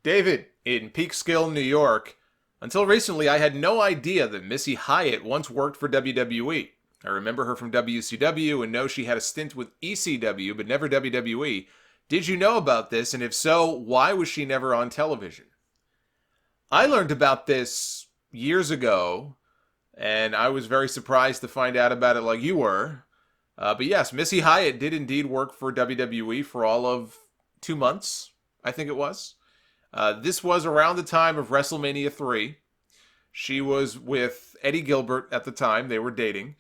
David, in Peekskill, New York. Until recently, I had no idea that Missy Hyatt once worked for WWE. I remember her from WCW and know she had a stint with ECW, but never WWE. Did you know about this? And if so, why was she never on television? I learned about this years ago, and I was very surprised to find out about it like you were. But yes, Missy Hyatt did indeed work for WWE for all of 2 months, I think it was. This was around the time of WrestleMania 3. She was with Eddie Gilbert at the time. They were dating.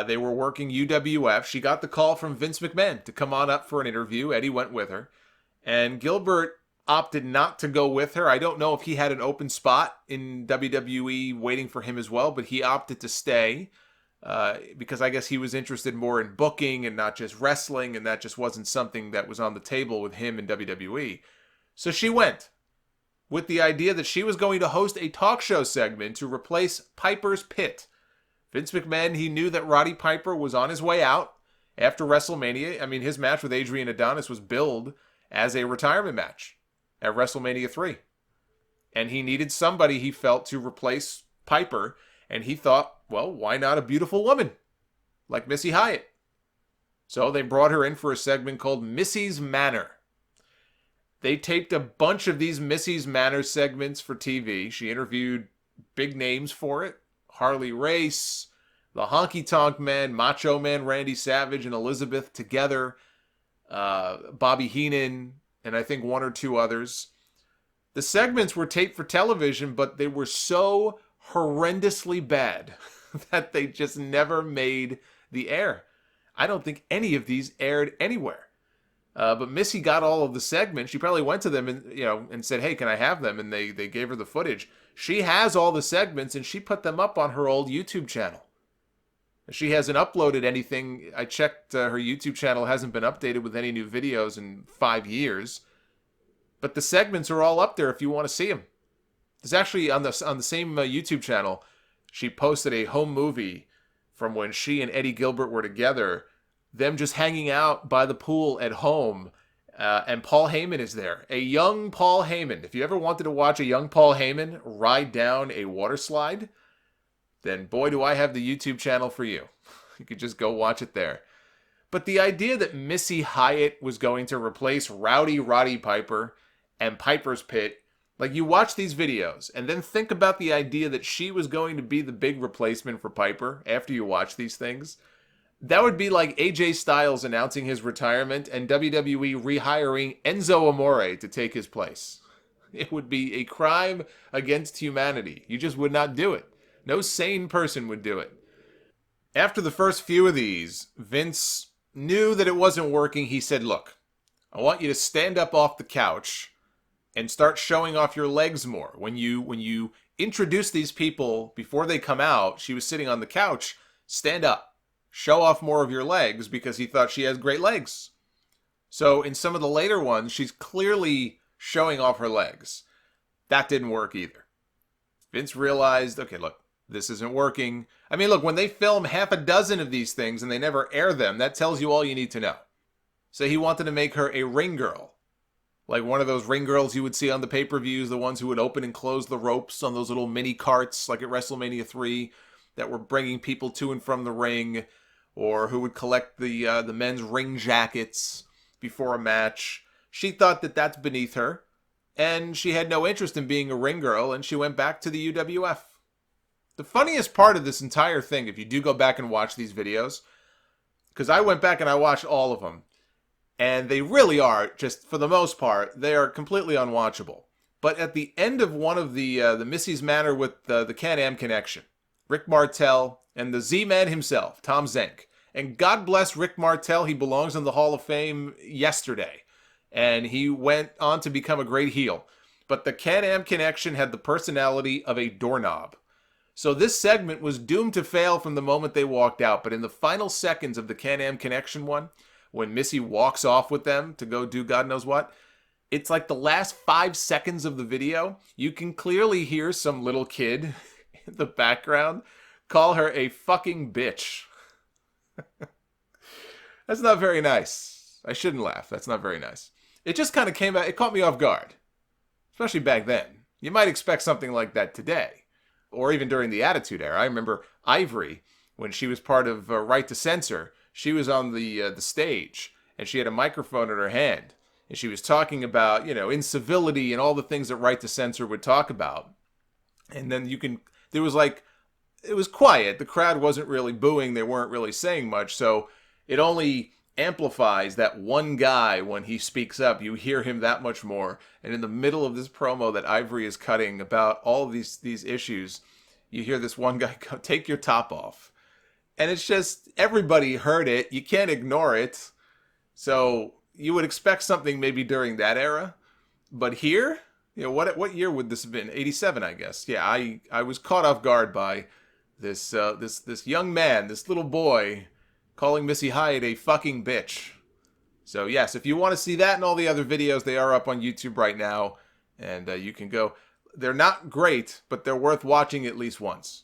They were working UWF. She got the call from Vince McMahon to come on up for an interview. Eddie went with her. And Gilbert opted not to go with her. I don't know if he had an open spot in WWE waiting for him as well, but he opted to stay because I guess he was interested more in booking and not just wrestling, and that just wasn't something that was on the table with him in WWE. So she went with the idea that she was going to host a talk show segment to replace Piper's Pit. Vince McMahon, he knew that Roddy Piper was on his way out after WrestleMania. I mean, his match with Adrian Adonis was billed as a retirement match at WrestleMania 3. And he needed somebody, he felt, to replace Piper. And he thought, well, why not a beautiful woman like Missy Hyatt? So they brought her in for a segment called Missy's Manor. They taped a bunch of these Missy's Manor segments for TV. She interviewed big names for it. Harley Race, the Honky Tonk Man, Macho Man Randy Savage and Elizabeth together, Bobby Heenan, and I think one or two others. The segments were taped for television, but they were so horrendously bad that they just never made the air. I don't think any of these aired anywhere. But Missy got all of the segments. She probably went to them and said, hey, can I have them? And they gave her the footage. She has all the segments, and she put them up on her old YouTube channel. She hasn't uploaded anything. I checked, her YouTube channel hasn't been updated with any new videos in 5 years. But the segments are all up there if you want to see them. There's actually, on the same YouTube channel, she posted a home movie from when she and Eddie Gilbert were together, them just hanging out by the pool at home, and Paul Heyman is there. A young Paul Heyman. If you ever wanted to watch a young Paul Heyman ride down a water slide, then boy, do I have the YouTube channel for you. You could just go watch it there. But the idea that Missy Hyatt was going to replace Rowdy Roddy Piper and Piper's Pit, like, you watch these videos and then think about the idea that she was going to be the big replacement for Piper after you watch these things. That would be like AJ Styles announcing his retirement and WWE rehiring Enzo Amore to take his place. It would be a crime against humanity. You just would not do it. No sane person would do it. After the first few of these, Vince knew that it wasn't working. He said, look, I want you to stand up off the couch and start showing off your legs more. When you introduce these people before they come out, she was sitting on the couch, stand up. Show off more of your legs, because he thought she has great legs. So in some of the later ones, she's clearly showing off her legs. That didn't work either. Vince realized, okay, look, this isn't working. I mean, look, when they film half a dozen of these things and they never air them, that tells you all you need to know. So he wanted to make her a ring girl. Like one of those ring girls you would see on the pay-per-views, the ones who would open and close the ropes on those little mini carts, like at WrestleMania 3, that were bringing people to and from the ring, or who would collect the men's ring jackets before a match. She thought that that's beneath her, and she had no interest in being a ring girl, and she went back to the UWF. The funniest part of this entire thing, if you do go back and watch these videos, because I went back and I watched all of them, and they really are, just for the most part, they are completely unwatchable. But at the end of one of the Missy's Manor with the Can-Am Connection, Rick Martel and the Z-Man himself, Tom Zenk. And God bless Rick Martel, he belongs in the Hall of Fame yesterday. And he went on to become a great heel. But the Can-Am Connection had the personality of a doorknob. So this segment was doomed to fail from the moment they walked out. But in the final seconds of the Can-Am Connection one, when Missy walks off with them to go do God knows what, it's like the last 5 seconds of the video. You can clearly hear some little kid in the background call her a fucking bitch. That's not very nice. I shouldn't laugh. That's not very nice. It just kind of came out. It caught me off guard. especially back then. You might expect something like that today, or even during the Attitude Era. I remember Ivory, when she was part of Right to Censor, she was on the stage, and she had a microphone in her hand, and she was talking about, incivility and all the things that Right to Censor would talk about. And then it was quiet. The crowd wasn't really booing. They weren't really saying much. So it only amplifies that one guy when he speaks up. You hear him that much more. And in the middle of this promo that Ivory is cutting about all of these issues, you hear this one guy go, "Take your top off." And it's just, everybody heard it. You can't ignore it. So you would expect something maybe during that era. But here, what year would this have been? 87, I guess. Yeah, I was caught off guard by this young man, this little boy, calling Missy Hyatt a fucking bitch. So yes, if you want to see that and all the other videos, they are up on YouTube right now. And you can go. They're not great, but they're worth watching at least once.